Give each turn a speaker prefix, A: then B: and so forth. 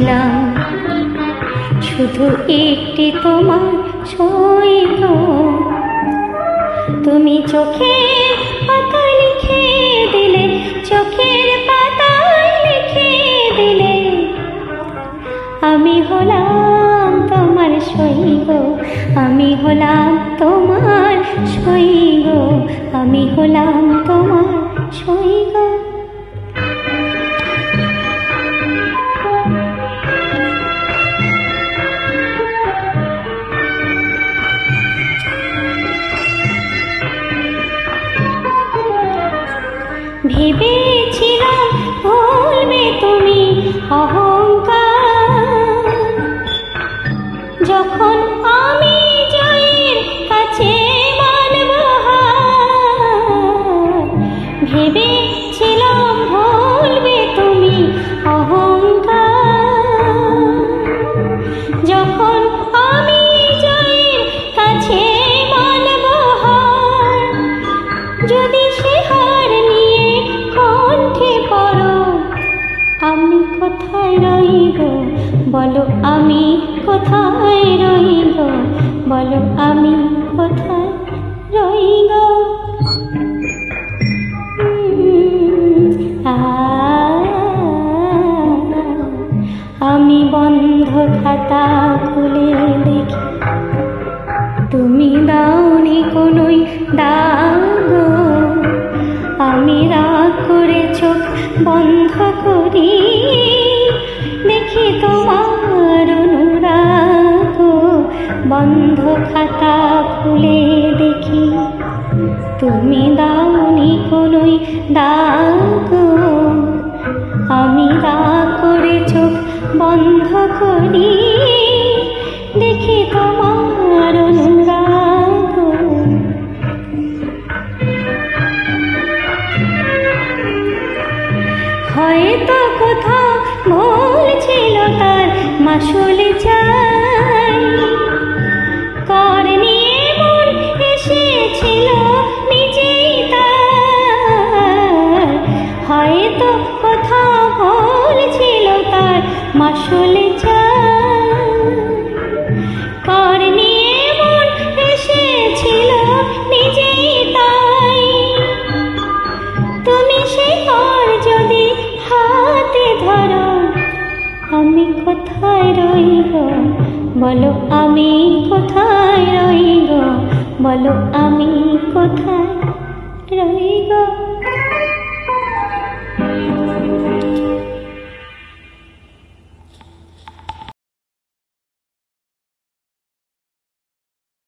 A: ছিলাম শুধু একটি তোমার ছবি গো। তুমি চোখের পাতায় লিখে দিলে, চোখের পাতায় লিখে দিলে, আমি হলাম তোমার সই গো, আমি হলাম তোমার সই গো, আমি হলাম তোমার সই গো। ভেবেছিলাম ভুলবে তুমি অহংকার, যখন আমি জয়ের কাছে মানব হার। ভেবেছিলাম ভুলবে তুমি অহংকার, যখন আমি জয়ের কাছে মানব হার। যদি সে হার নিয়ে কণ্ঠে পড়ো, আমি কোথায় রইব বলো, আমি কোথায় রইব বলো, আমি কোথায় রইব। আমি বন্ধ খাতা খুলে দেখি, তুমি দাওনি কোনোই দাগ। আমি রাগ করে চোখ বন্ধ করি, দেখি তোমার অনুরাগ। বন্ধ খাতা খুলে দেখি, তুমি দাওনি কোনোই দাগ। আমি রাগ করে চোখ বন্ধ করি, দেখি তোমার অনুরাগ। হয়তো কোথাও ভুল ছিল, তার মাসুল চাই। কর নিয়ে মন এসেছিল নিজেই তার, হয়তো কোথাও ভুল ছিল, তার মাসুল চাই। কর নিয়ে মন এসেছিল নিজেই তাই। তুমি সে কর যদি হাতে ধরো, আমি কোথায় রইব বলো, আমি কোথায় রইব বলো, আমি কোথায় রইব।